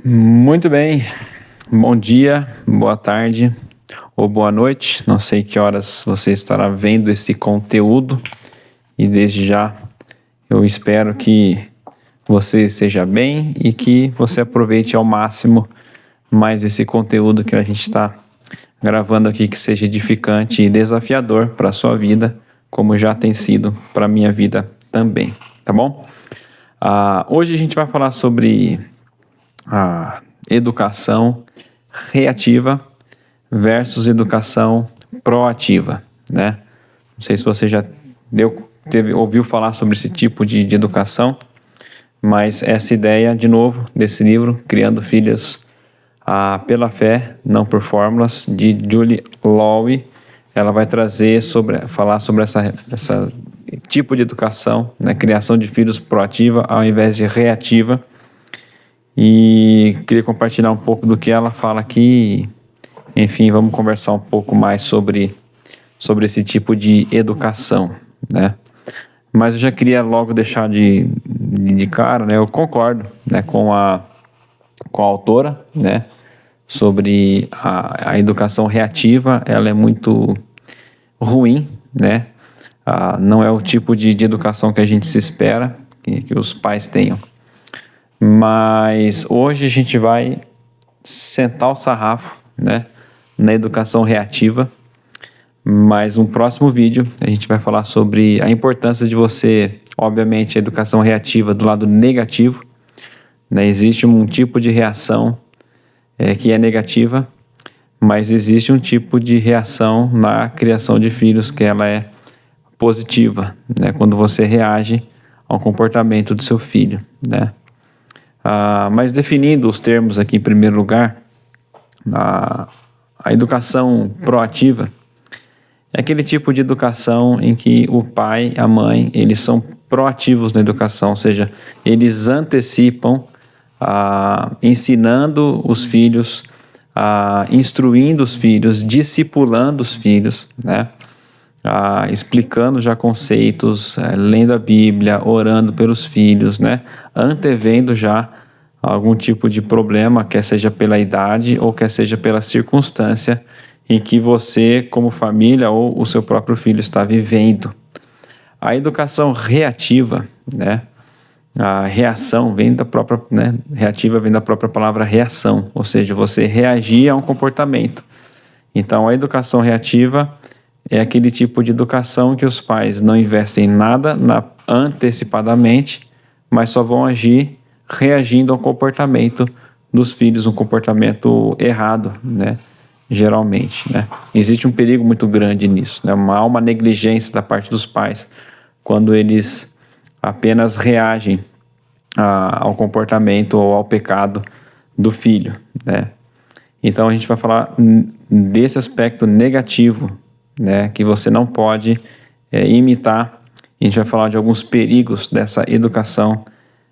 Muito bem, bom dia, boa tarde ou boa noite. Não sei que horas você estará vendo esse conteúdo e desde já eu espero que você esteja bem e que você aproveite ao máximo mais esse conteúdo que a gente está gravando aqui, que seja edificante e desafiador para a sua vida, como já tem sido para a minha vida também, tá bom? Hoje a gente vai falar sobre a educação reativa versus educação proativa, né? Não sei se você já ouviu falar sobre esse tipo de educação, mas essa ideia, de novo, desse livro, Criando Filhos pela Fé, Não por Fórmulas, de Julie Lowe, ela vai falar sobre essa tipo de educação, né? Criação de filhos proativa ao invés de reativa. E queria compartilhar um pouco do que ela fala aqui. Enfim, vamos conversar um pouco mais sobre esse tipo de educação, né? Mas eu já queria logo deixar de cara, né? Eu concordo, né, com a autora, né, sobre a educação reativa. Ela é muito ruim, né? Não é o tipo de educação que a gente se espera que os pais tenham. Mas hoje a gente vai sentar o sarrafo, né, na educação reativa. Mas um próximo vídeo a gente vai falar sobre a importância de você, obviamente, a educação reativa do lado negativo, né? Existe um tipo de reação que é negativa, mas existe um tipo de reação na criação de filhos que ela é positiva, né? Quando você reage ao comportamento do seu filho, né? Mas definindo os termos aqui em primeiro lugar, a educação proativa é aquele tipo de educação em que o pai e a mãe, eles são proativos na educação, ou seja, eles antecipam, ensinando os filhos, instruindo os filhos, discipulando os filhos, né? Explicando já conceitos, lendo a Bíblia, orando pelos filhos, né? Antevendo já algum tipo de problema, quer seja pela idade ou quer seja pela circunstância em que você, como família ou o seu próprio filho está vivendo. A educação reativa, né? A reação vem da própria, né? Reativa vem da própria palavra reação, ou seja, você reagir a um comportamento. Então, a educação reativa é aquele tipo de educação que os pais não investem nada antecipadamente, mas só vão agir reagindo ao comportamento dos filhos, um comportamento errado, né? Geralmente, né? Existe um perigo muito grande nisso, né? Há uma negligência da parte dos pais quando eles apenas reagem ao comportamento ou ao pecado do filho, né? Então a gente vai falar desse aspecto negativo, né, que você não pode imitar. A gente vai falar de alguns perigos dessa educação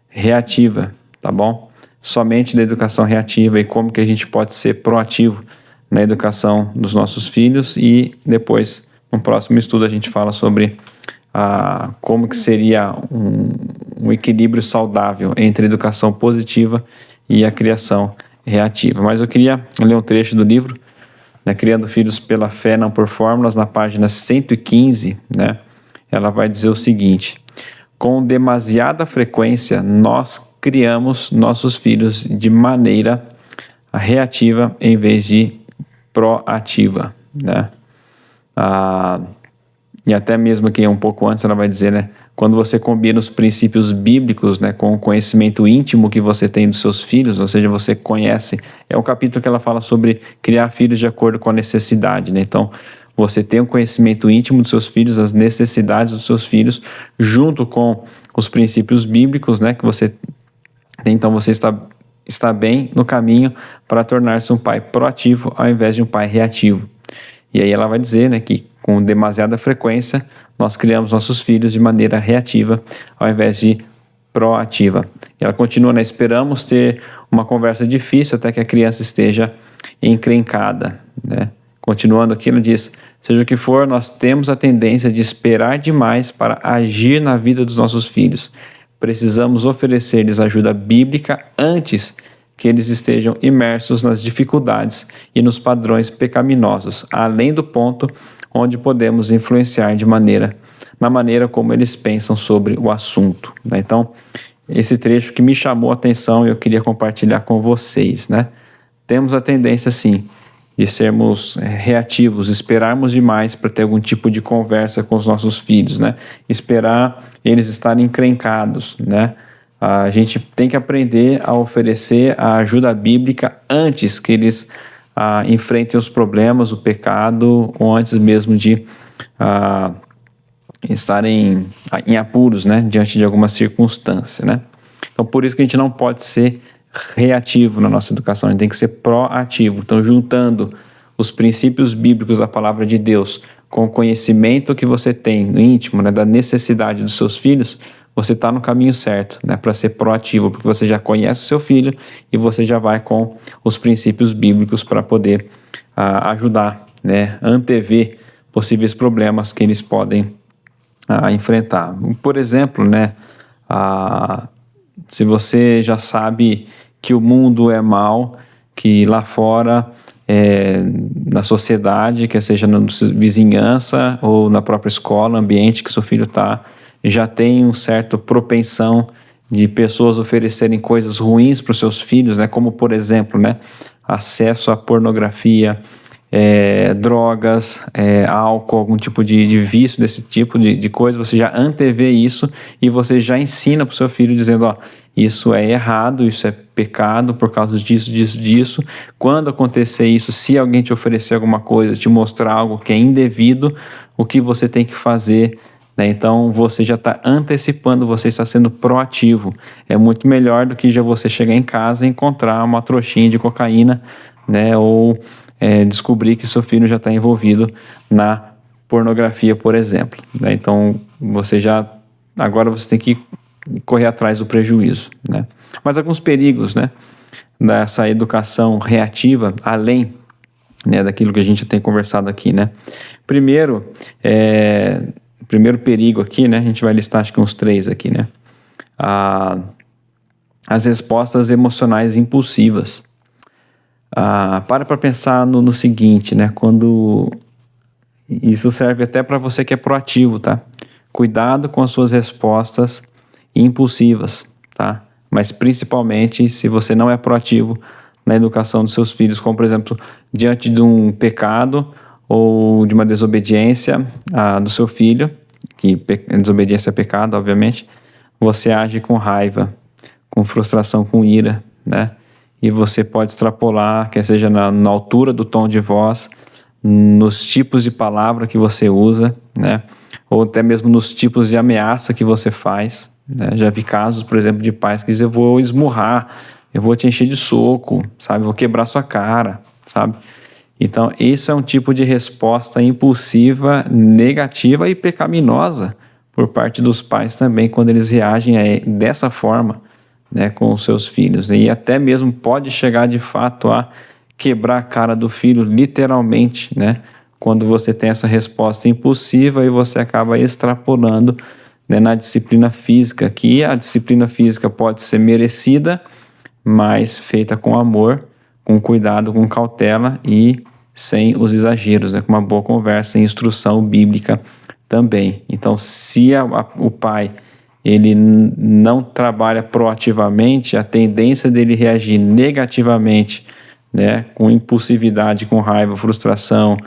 reativa, tá bom? Somente da educação reativa e como que a gente pode ser proativo na educação dos nossos filhos, e depois, no próximo estudo, a gente fala sobre como que seria um equilíbrio saudável entre a educação positiva e a criação reativa. Mas eu queria ler um trecho do livro, né, Criando Filhos pela Fé, Não por Fórmulas, na página 115, né? Ela vai dizer o seguinte: com demasiada frequência, nós criamos nossos filhos de maneira reativa em vez de proativa, né? E até mesmo aqui um pouco antes ela vai dizer, né, quando você combina os princípios bíblicos, né, com o conhecimento íntimo que você tem dos seus filhos, ou seja, você conhece, é um capítulo que ela fala sobre criar filhos de acordo com a necessidade, né? Então, você tem um conhecimento íntimo dos seus filhos, as necessidades dos seus filhos, junto com os princípios bíblicos, né, que você tem. Então, você está bem no caminho para tornar-se um pai proativo ao invés de um pai reativo. E aí ela vai dizer, né, que com demasiada frequência nós criamos nossos filhos de maneira reativa ao invés de proativa. E ela continua, né, esperamos ter uma conversa difícil até que a criança esteja encrencada, né? Continuando aqui, ela diz: seja o que for, nós temos a tendência de esperar demais para agir na vida dos nossos filhos. Precisamos oferecer-lhes ajuda bíblica antes que eles estejam imersos nas dificuldades e nos padrões pecaminosos, além do ponto onde podemos influenciar na maneira como eles pensam sobre o assunto, né? Então, esse trecho que me chamou a atenção e eu queria compartilhar com vocês, né? Temos a tendência, sim, de sermos reativos, esperarmos demais para ter algum tipo de conversa com os nossos filhos, né? Esperar eles estarem encrencados, né? A gente tem que aprender a oferecer a ajuda bíblica antes que eles enfrentem os problemas, o pecado, ou antes mesmo de estarem em apuros, né, diante de alguma circunstância, né? Então, por isso que a gente não pode ser reativo na nossa educação, a gente tem que ser proativo. Então, juntando os princípios bíblicos da palavra de Deus com o conhecimento que você tem no íntimo, né, da necessidade dos seus filhos, você está no caminho certo, né, para ser proativo, porque você já conhece o seu filho e você já vai com os princípios bíblicos para poder ajudar, né, antever possíveis problemas que eles podem enfrentar. Por exemplo, né, se você já sabe que o mundo é mau, que lá fora, na sociedade, quer seja na vizinhança ou na própria escola, ambiente que seu filho está, já tem uma certa propensão de pessoas oferecerem coisas ruins para os seus filhos, né, como, por exemplo, né, acesso à pornografia, drogas, álcool, algum tipo de vício desse tipo de coisa, você já antevê isso e você já ensina para o seu filho dizendo, ó, isso é errado, isso é pecado por causa disso. Quando acontecer isso, se alguém te oferecer alguma coisa, te mostrar algo que é indevido, o que você tem que fazer, né? Então você já está antecipando, você está sendo proativo. É muito melhor do que já você chegar em casa e encontrar uma trouxinha de cocaína, né? Ou descobrir que seu filho já está envolvido na pornografia, por exemplo, né? Então agora você tem que correr atrás do prejuízo, né? Mas alguns perigos, né, dessa educação reativa, além, né, daquilo que a gente tem conversado aqui, né? Primeiro perigo aqui, né, a gente vai listar acho que uns 3 aqui, né? As respostas emocionais impulsivas. Para pensar no seguinte, né? Quando isso serve até para você que é proativo, tá? Cuidado com as suas respostas impulsivas, tá? Mas principalmente se você não é proativo na educação dos seus filhos, como por exemplo, diante de um pecado ou de uma desobediência do seu filho, que desobediência é pecado, obviamente, você age com raiva, com frustração, com ira, né? E você pode extrapolar, quer seja na altura do tom de voz, nos tipos de palavra que você usa, né? Ou até mesmo nos tipos de ameaça que você faz, né? Já vi casos, por exemplo, de pais que dizem, eu vou esmurrar, eu vou te encher de soco, sabe? Vou quebrar sua cara, sabe? Então, isso é um tipo de resposta impulsiva, negativa e pecaminosa por parte dos pais também, quando eles reagem dessa forma, né, com os seus filhos, e até mesmo pode chegar de fato a quebrar a cara do filho, literalmente, né, quando você tem essa resposta impulsiva e você acaba extrapolando, né, na disciplina física, que a disciplina física pode ser merecida, mas feita com amor, com cuidado, com cautela e sem os exageros, né, com uma boa conversa e instrução bíblica também. Então, se o pai ele não trabalha proativamente, a tendência dele reagir negativamente, né, com impulsividade, com raiva, frustração,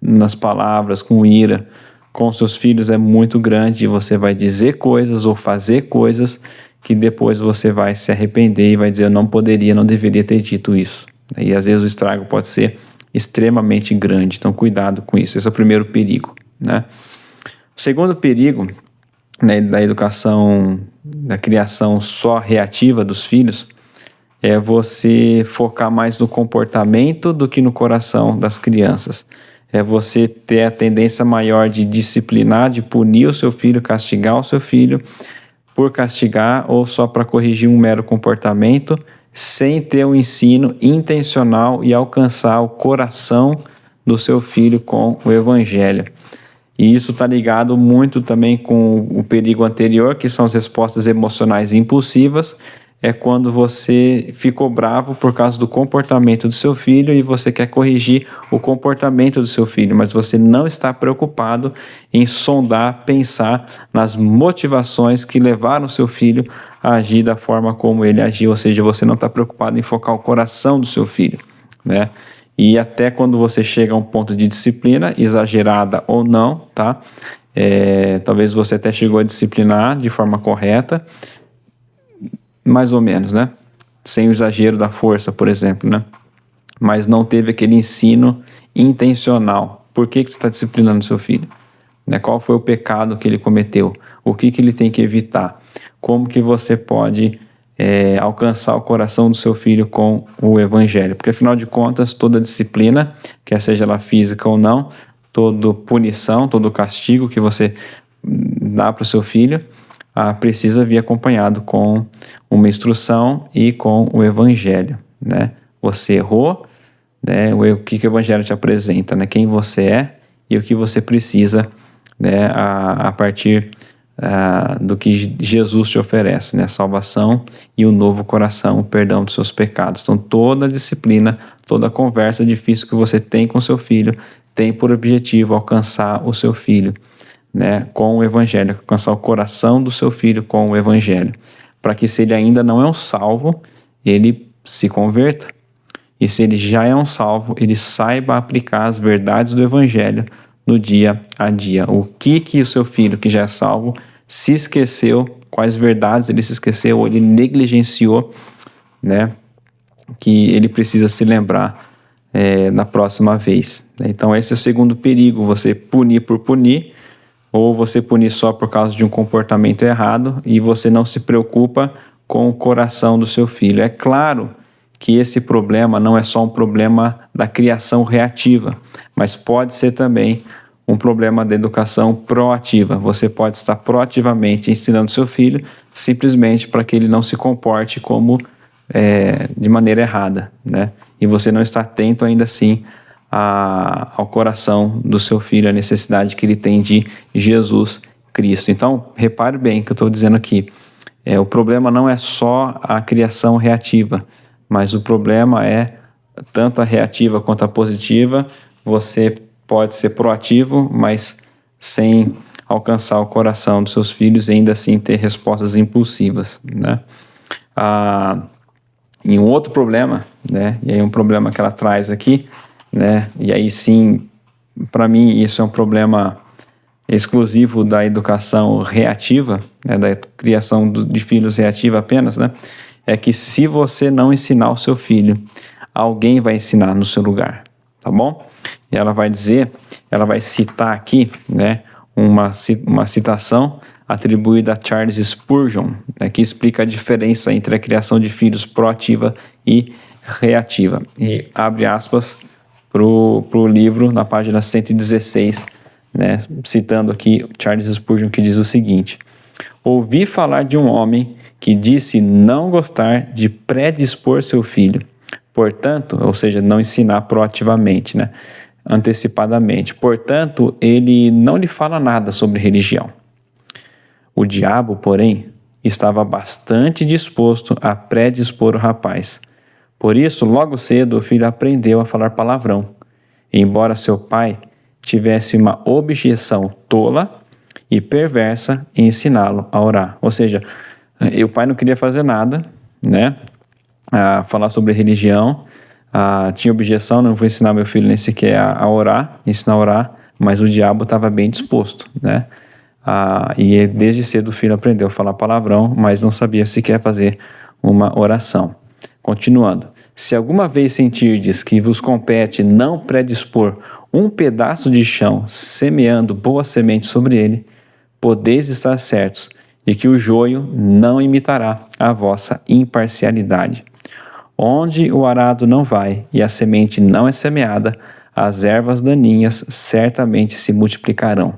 nas palavras, com ira, com seus filhos é muito grande, e você vai dizer coisas ou fazer coisas que depois você vai se arrepender e vai dizer, eu não poderia, não deveria ter dito isso. E às vezes o estrago pode ser extremamente grande, então cuidado com isso. Esse é o primeiro perigo, né? O segundo perigo, né, da educação, da criação só reativa dos filhos, é você focar mais no comportamento do que no coração das crianças. É você ter a tendência maior de disciplinar, de punir o seu filho, castigar o seu filho por castigar ou só para corrigir um mero comportamento, sem ter um ensino intencional e alcançar o coração do seu filho com o evangelho. E isso está ligado muito também com o perigo anterior, que são as respostas emocionais impulsivas, é quando você ficou bravo por causa do comportamento do seu filho e você quer corrigir o comportamento do seu filho, mas você não está preocupado em sondar, pensar nas motivações que levaram o seu filho a agir da forma como ele agiu, ou seja, você não está preocupado em focar o coração do seu filho, né? E até quando você chega a um ponto de disciplina, exagerada ou não, tá? Talvez você até chegou a disciplinar de forma correta, mais ou menos, né? Sem o exagero da força, por exemplo, né? Mas não teve aquele ensino intencional. Por que você está disciplinando seu filho? Né? Qual foi o pecado que ele cometeu? O que ele tem que evitar? Como que você pode alcançar o coração do seu filho com o evangelho? Porque afinal de contas, toda disciplina, quer seja ela física ou não, toda punição, todo castigo que você dá para o seu filho, precisa vir acompanhado com uma instrução e com o evangelho, né? Você errou, né? O que o evangelho te apresenta, né? Quem você é e o que você precisa, né? A partir do que Jesus te oferece, né? Salvação e um novo coração, o perdão dos seus pecados. Então toda disciplina, toda conversa difícil que você tem com seu filho tem por objetivo alcançar o seu filho, né, com o evangelho, alcançar o coração do seu filho com o evangelho, para que se ele ainda não é um salvo, ele se converta, e se ele já é um salvo, ele saiba aplicar as verdades do evangelho no dia a dia. O que o seu filho que já é salvo se esqueceu, quais verdades ele se esqueceu, ou ele negligenciou, né, que ele precisa se lembrar na próxima vez. Então esse é o segundo perigo, você punir por punir, ou você punir só por causa de um comportamento errado e você não se preocupa com o coração do seu filho. É claro que esse problema não é só um problema da criação reativa, mas pode ser também um problema da educação proativa. Você pode estar proativamente ensinando seu filho simplesmente para que ele não se comporte como de maneira errada, né? E você não está atento ainda assim ao coração do seu filho, a necessidade que ele tem de Jesus Cristo. Então, repare bem que eu estou dizendo aqui. O problema não é só a criação reativa, mas o problema é tanto a reativa quanto a positiva. Você pode ser proativo, mas sem alcançar o coração dos seus filhos e ainda assim ter respostas impulsivas, né? E um outro problema, né? E aí um problema que ela traz aqui, né? E aí sim, para mim isso é um problema exclusivo da educação reativa, né? Da criação de filhos reativa apenas, né? É que se você não ensinar o seu filho, alguém vai ensinar no seu lugar, tá bom? E ela vai dizer, ela vai citar aqui, né? Uma citação atribuída a Charles Spurgeon, né, que explica a diferença entre a criação de filhos proativa e reativa. E abre aspas pro livro na página 116, né, citando aqui Charles Spurgeon, que diz o seguinte: ouvi falar de um homem que disse não gostar de predispor seu filho, portanto, ou seja, não ensinar proativamente, né, antecipadamente. Portanto, ele não lhe fala nada sobre religião. O diabo, porém, estava bastante disposto a predispor o rapaz. Por isso, logo cedo, o filho aprendeu a falar palavrão, embora seu pai tivesse uma objeção tola e perversa em ensiná-lo a orar. Ou seja, o pai não queria fazer nada, né? Falar sobre religião, tinha objeção, não vou ensinar meu filho nem sequer a orar, ensinar a orar, mas o diabo estava bem disposto, né? E desde cedo o filho aprendeu a falar palavrão, mas não sabia sequer fazer uma oração. Continuando, se alguma vez sentirdes que vos compete não predispor um pedaço de chão, semeando boa semente sobre ele, podeis estar certos de que o joio não imitará a vossa imparcialidade. Onde o arado não vai e a semente não é semeada, as ervas daninhas certamente se multiplicarão.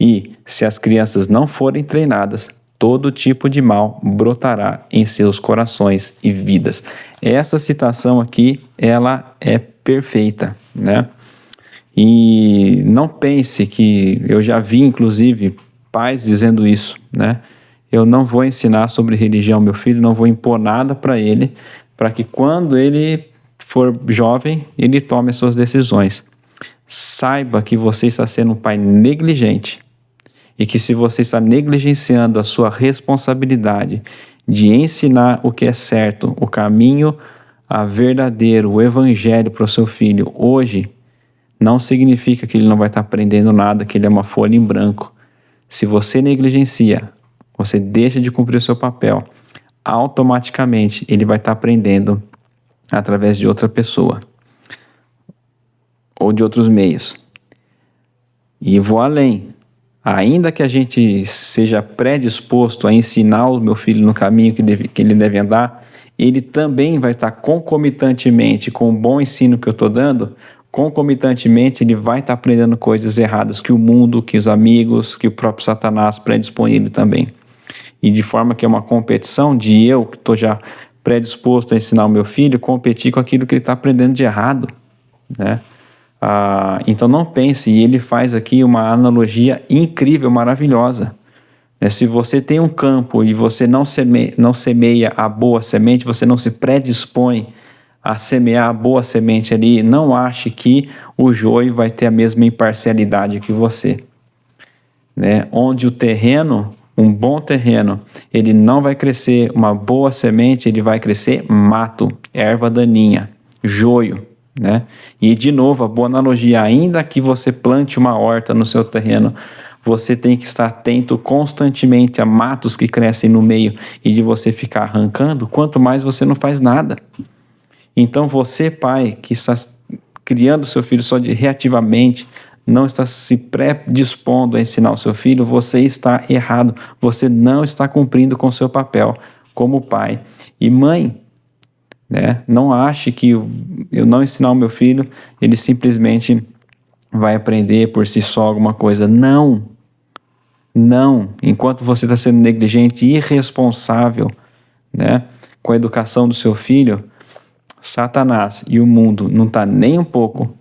E, se as crianças não forem treinadas, todo tipo de mal brotará em seus corações e vidas. Essa citação aqui, ela é perfeita, né? E não pense que... Eu já vi, inclusive, pais dizendo isso, né? eu não vou ensinar sobre religião ao meu filho, não vou impor nada para ele, para que quando ele for jovem, ele tome as suas decisões. Saiba que você está sendo um pai negligente e que se você está negligenciando a sua responsabilidade de ensinar o que é certo, o caminho verdadeiro, o evangelho para o seu filho hoje, não significa que ele não vai estar aprendendo nada, que ele é uma folha em branco. Se você negligencia, você deixa de cumprir o seu papel, automaticamente ele vai estar aprendendo através de outra pessoa ou de outros meios. E vou além. Ainda que a gente seja predisposto a ensinar o meu filho no caminho que ele deve andar, ele também vai estar concomitantemente com o bom ensino que eu estou dando, concomitantemente ele vai estar aprendendo coisas erradas que o mundo, que os amigos, que o próprio Satanás predispõe ele também. E de forma que é uma competição de eu, que estou já predisposto a ensinar o meu filho, competir com aquilo que ele está aprendendo de errado, né? Então não pense, e ele faz aqui uma analogia incrível, maravilhosa. Se você tem um campo e você não semeia a boa semente, você não se predispõe a semear a boa semente ali, não ache que o joio vai ter a mesma imparcialidade que você. Onde o terreno, um bom terreno, ele não vai crescer uma boa semente, ele vai crescer mato, erva daninha, joio. E de novo, a boa analogia, ainda que você plante uma horta no seu terreno, você tem que estar atento constantemente a matos que crescem no meio e de você ficar arrancando, quanto mais você não faz nada. Então você, pai, que está criando seu filho só reativamente, não está se predispondo a ensinar o seu filho, você está errado, você não está cumprindo com o seu papel como pai e mãe. Não ache que eu não ensinar o meu filho, ele simplesmente vai aprender por si só alguma coisa. Não. Enquanto você está sendo negligente e irresponsável, com a educação do seu filho, Satanás e o mundo não está nem um pouco,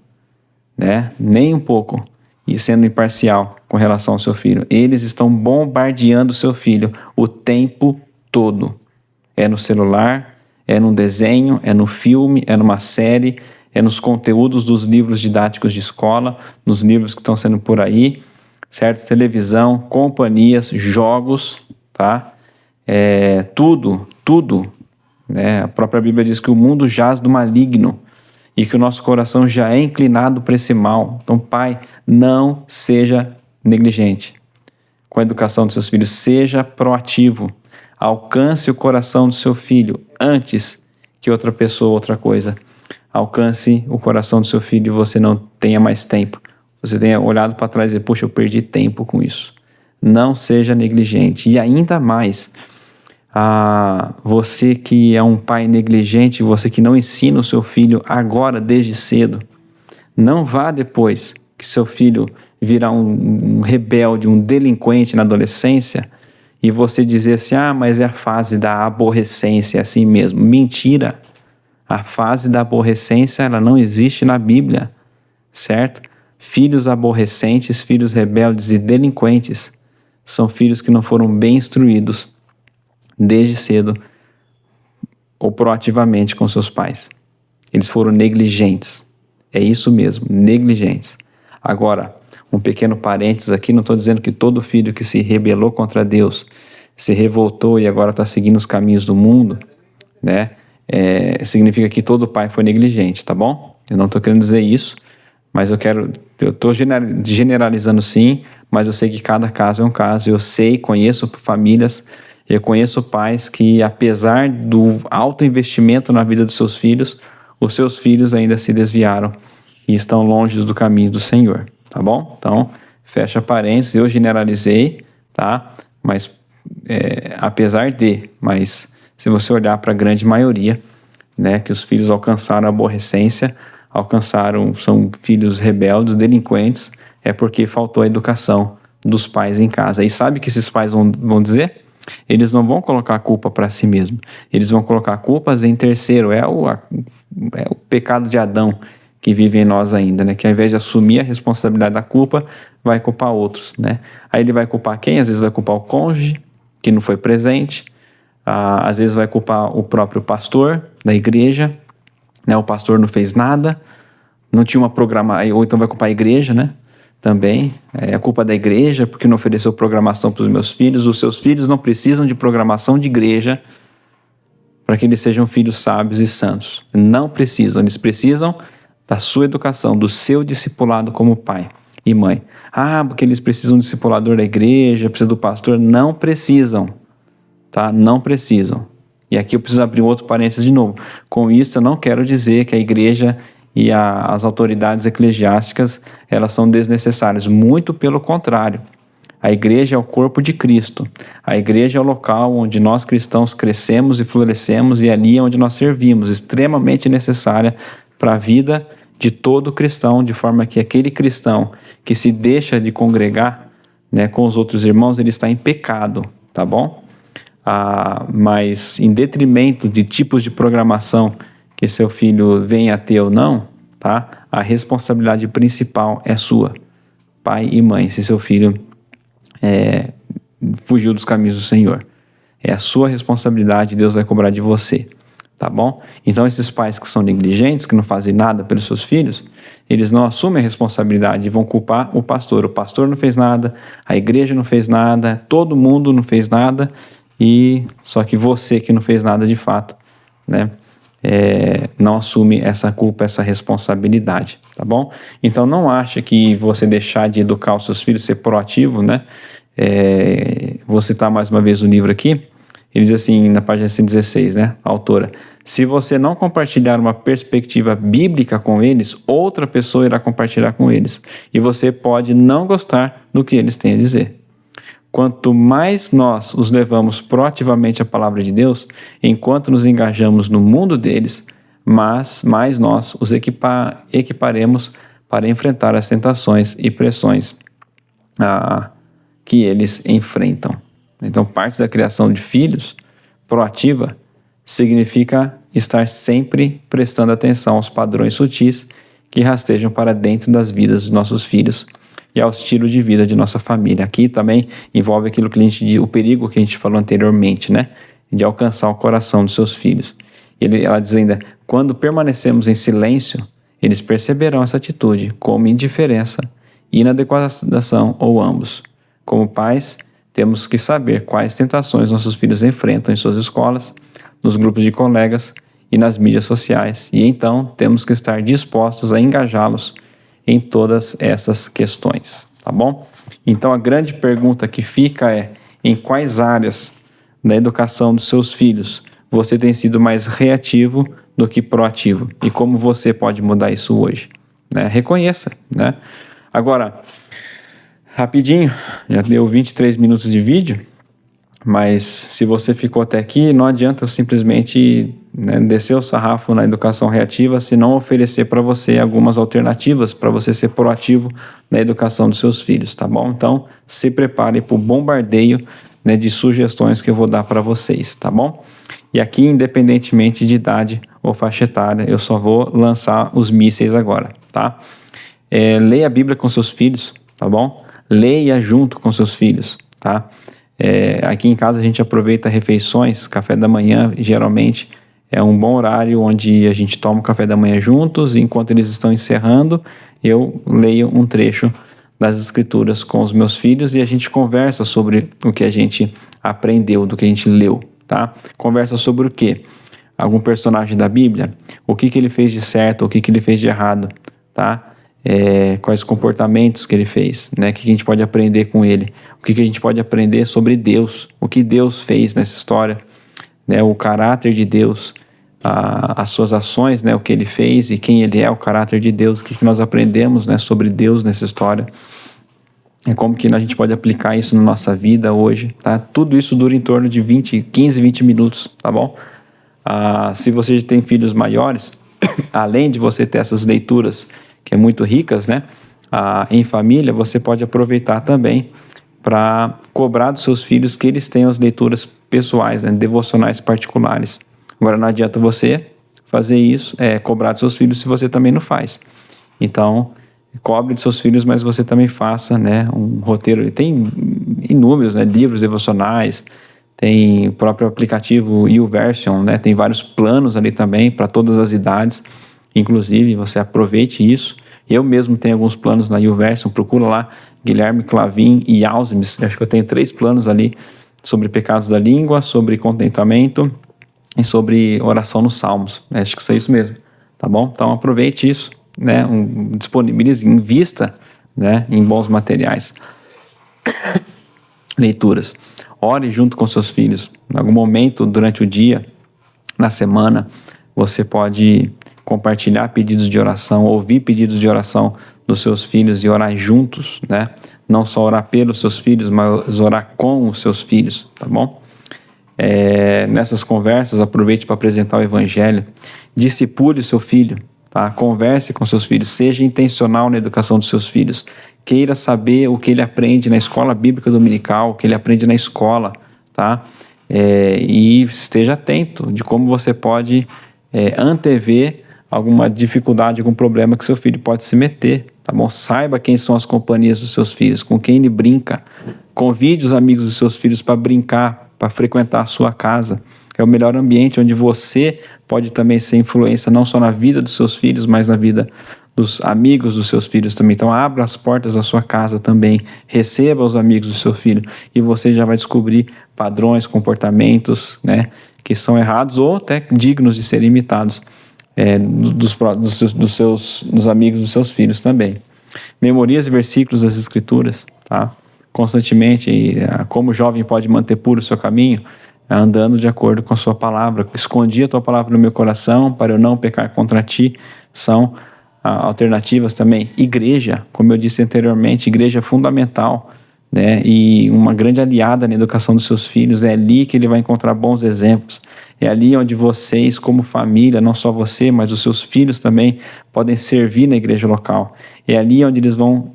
nem um pouco, e sendo imparcial com relação ao seu filho. Eles estão bombardeando o seu filho o tempo todo. É no celular, é num desenho, é no filme, é numa série, é nos conteúdos dos livros didáticos de escola, nos livros que estão sendo por aí, certo? Televisão, companhias, jogos, tá? Tudo. A própria Bíblia diz que o mundo jaz do maligno e que o nosso coração já é inclinado para esse mal. Então, pai, não seja negligente com a educação dos seus filhos, seja proativo. Alcance o coração do seu filho antes que outra pessoa, outra coisa. Alcance o coração do seu filho e você não tenha mais tempo. Você tenha olhado para trás e dizer, puxa, eu perdi tempo com isso. Não seja negligente. E ainda mais, você que é um pai negligente, você que não ensina o seu filho agora, desde cedo, não vá depois que seu filho virar um rebelde, um delinquente na adolescência, e você dizer assim, mas é a fase da aborrecência, é assim mesmo. Mentira! A fase da aborrecência, ela não existe na Bíblia, certo? Filhos aborrecentes, filhos rebeldes e delinquentes são filhos que não foram bem instruídos desde cedo ou proativamente com seus pais. Eles foram negligentes. É isso mesmo, negligentes. Agora, um pequeno parênteses aqui, não estou dizendo que todo filho que se rebelou contra Deus, se revoltou e agora está seguindo os caminhos do mundo, significa que todo pai foi negligente, tá bom? Eu não estou querendo dizer isso, mas eu estou generalizando sim, mas eu sei que cada caso é um caso. Eu sei, conheço famílias, eu conheço pais que, apesar do alto investimento na vida dos seus filhos, os seus filhos ainda se desviaram e estão longe do caminho do Senhor, tá bom? Então, fecha parênteses, eu generalizei, tá? Mas, mas se você olhar para a grande maioria, que os filhos alcançaram a aborrecência, são filhos rebeldes, delinquentes, é porque faltou a educação dos pais em casa. E sabe o que esses pais vão dizer? Eles não vão colocar a culpa para si mesmos. Eles vão colocar culpas em terceiro. É o pecado de Adão que vive em nós ainda, que ao invés de assumir a responsabilidade da culpa, vai culpar outros, Aí ele vai culpar quem? Às vezes vai culpar o cônjuge, que não foi presente. Às vezes vai culpar o próprio pastor da igreja, né? O pastor não fez nada, não tinha uma programação, ou então vai culpar a igreja, né? Também, é a culpa da igreja porque não ofereceu programação para os meus filhos. Os seus filhos não precisam de programação de igreja para que eles sejam filhos sábios e santos. Não precisam, eles precisam da sua educação, do seu discipulado como pai e mãe. Porque eles precisam do discipulador da igreja, precisam do pastor. Não precisam, tá? Não precisam. E aqui eu preciso abrir um outro parênteses de novo. Com isso eu não quero dizer que a igreja e as autoridades eclesiásticas, elas são desnecessárias. Muito pelo contrário. A igreja é o corpo de Cristo. A igreja é o local onde nós cristãos crescemos e florescemos, e ali é onde nós servimos. Extremamente necessária para a vida de todo cristão, de forma que aquele cristão que se deixa de congregar, né, com os outros irmãos, ele está em pecado, tá bom? Mas em detrimento de tipos de programação que seu filho venha a ter ou não, tá? A responsabilidade principal é sua, pai e mãe, se seu filho fugiu dos caminhos do Senhor. É a sua responsabilidade, Deus vai cobrar de você, tá bom? Então esses pais que são negligentes, que não fazem nada pelos seus filhos, eles não assumem a responsabilidade e vão culpar o pastor. O pastor não fez nada, a igreja não fez nada, todo mundo não fez nada, e só que você que não fez nada de fato, né? Não assume essa culpa, essa responsabilidade, tá bom? Então não acha que você deixar de educar os seus filhos, ser proativo, né? Vou citar mais uma vez o livro aqui. Ele diz assim, na página 116, né? A autora: se você não compartilhar uma perspectiva bíblica com eles, outra pessoa irá compartilhar com eles, e você pode não gostar do que eles têm a dizer. Quanto mais nós os levamos proativamente à palavra de Deus, enquanto nos engajamos no mundo deles, mais nós os equiparemos para enfrentar as tentações e pressões que eles enfrentam. Então, parte da criação de filhos proativa significa estar sempre prestando atenção aos padrões sutis que rastejam para dentro das vidas dos nossos filhos e ao estilo de vida de nossa família. Aqui também envolve aquilo que o perigo que a gente falou anteriormente, né? De alcançar o coração dos seus filhos. Ela diz ainda: quando permanecemos em silêncio, eles perceberão essa atitude como indiferença, inadequação ou ambos. Como pais, temos que saber quais tentações nossos filhos enfrentam em suas escolas, nos grupos de colegas e nas mídias sociais, e então temos que estar dispostos a engajá-los em todas essas questões, tá bom? Então a grande pergunta que fica é: em quais áreas da educação dos seus filhos você tem sido mais reativo do que proativo? E como você pode mudar isso hoje? Né? Reconheça, né? Agora, rapidinho, já deu 23 minutos de vídeo, mas se você ficou até aqui, não adianta eu simplesmente descer o sarrafo na educação reativa se não oferecer para você algumas alternativas para você ser proativo na educação dos seus filhos, tá bom? Então, se prepare para o bombardeio, né, de sugestões que eu vou dar para vocês, tá bom? E aqui, independentemente de idade ou faixa etária, eu só vou lançar os mísseis agora, tá? Leia a Bíblia com seus filhos, tá bom? Leia junto com seus filhos, tá? Aqui em casa a gente aproveita refeições, café da manhã, geralmente é um bom horário onde a gente toma o café da manhã juntos, e enquanto eles estão encerrando, eu leio um trecho das Escrituras com os meus filhos e a gente conversa sobre o que a gente aprendeu, do que a gente leu, tá? Conversa sobre o quê? Algum personagem da Bíblia, o que ele fez de certo, o que ele fez de errado, tá? Quais comportamentos que ele fez, né? O que a gente pode aprender com ele, o que a gente pode aprender sobre Deus, o que Deus fez nessa história, né? O caráter de Deus, as suas ações, né? O que ele fez e quem ele é, o caráter de Deus, o que nós aprendemos, né, sobre Deus nessa história, como que a gente pode aplicar isso na nossa vida hoje, tá? Tudo isso dura em torno de 15, 20 minutos, tá bom? Se você tem filhos maiores, além de você ter essas leituras que é muito ricas, né, em família, você pode aproveitar também para cobrar dos seus filhos que eles tenham as leituras pessoais, né, devocionais particulares. Agora, não adianta você fazer isso, cobrar dos seus filhos se você também não faz. Então, cobre dos seus filhos, mas você também faça, né, um roteiro. Tem inúmeros, né, livros devocionais, tem o próprio aplicativo YouVersion, né? Tem vários planos ali também para todas as idades, inclusive você aproveite isso. Eu mesmo tenho alguns planos na YouVersion, procura lá Guilherme Clavin e Ausmes, acho que eu tenho 3 planos ali sobre pecados da língua, sobre contentamento e sobre oração nos salmos. Acho que é isso mesmo, tá bom? Então aproveite isso, né? Disponibilize, invista, né, em bons materiais. Leituras. Ore junto com seus filhos. Em algum momento durante o dia, na semana, você pode compartilhar pedidos de oração, ouvir pedidos de oração dos seus filhos e orar juntos, né? Não só orar pelos seus filhos, mas orar com os seus filhos, tá bom? Nessas conversas, aproveite para apresentar o Evangelho. Discipule o seu filho, tá? Converse com seus filhos, seja intencional na educação dos seus filhos. Queira saber o que ele aprende na escola bíblica dominical, o que ele aprende na escola, tá? E esteja atento de como você pode antever alguma dificuldade, algum problema que seu filho pode se meter, tá bom? Saiba quem são as companhias dos seus filhos, com quem ele brinca. Convide os amigos dos seus filhos para brincar, para frequentar a sua casa. É o melhor ambiente onde você pode também ser influência não só na vida dos seus filhos, mas na vida dos amigos dos seus filhos também. Então abra as portas da sua casa também, receba os amigos do seu filho e você já vai descobrir padrões, comportamentos, né, que são errados ou até dignos de serem imitados dos amigos dos seus filhos também. Memorize versículos das Escrituras, tá? Constantemente, como o jovem pode manter puro o seu caminho, andando de acordo com a sua palavra. Escondi a tua palavra no meu coração para eu não pecar contra ti. São alternativas também. Igreja, como eu disse anteriormente, igreja é fundamental, né? E uma grande aliada na educação dos seus filhos. É ali que ele vai encontrar bons exemplos. É ali onde vocês, como família, não só você, mas os seus filhos também, podem servir na igreja local. É ali onde eles vão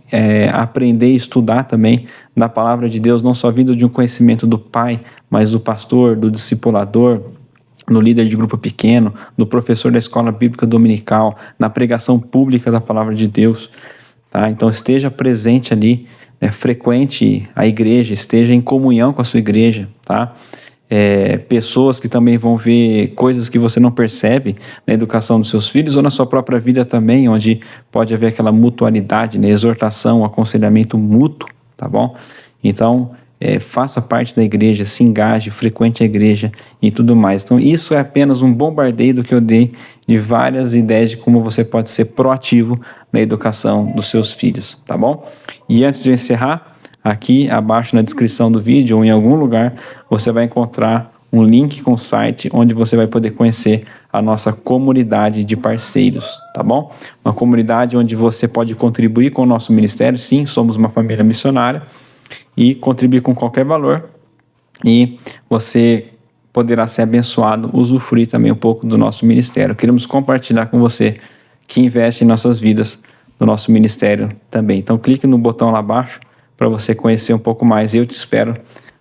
aprender e estudar também da palavra de Deus, não só vindo de um conhecimento do pai, mas do pastor, do discipulador, no líder de grupo pequeno, no professor da escola bíblica dominical, na pregação pública da palavra de Deus, tá? Então esteja presente ali, frequente a igreja, esteja em comunhão com a sua igreja, tá? Pessoas que também vão ver coisas que você não percebe na educação dos seus filhos ou na sua própria vida também, onde pode haver aquela mutualidade, né? Exortação, aconselhamento mútuo, tá bom? Então, faça parte da igreja, se engaje, frequente a igreja e tudo mais. Então, isso é apenas um bombardeio do que eu dei de várias ideias de como você pode ser proativo na educação dos seus filhos, tá bom? E antes de eu encerrar, aqui abaixo na descrição do vídeo ou em algum lugar, você vai encontrar um link com o site onde você vai poder conhecer a nossa comunidade de parceiros, tá bom? Uma comunidade onde você pode contribuir com o nosso ministério. Sim, somos uma família missionária e contribuir com qualquer valor e você poderá ser abençoado, usufruir também um pouco do nosso ministério. Queremos compartilhar com você que investe em nossas vidas, no nosso ministério também. Então clique no botão lá abaixo para você conhecer um pouco mais. Eu te espero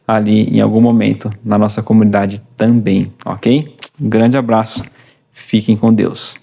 ali em algum momento na nossa comunidade também, ok? Um grande abraço, fiquem com Deus.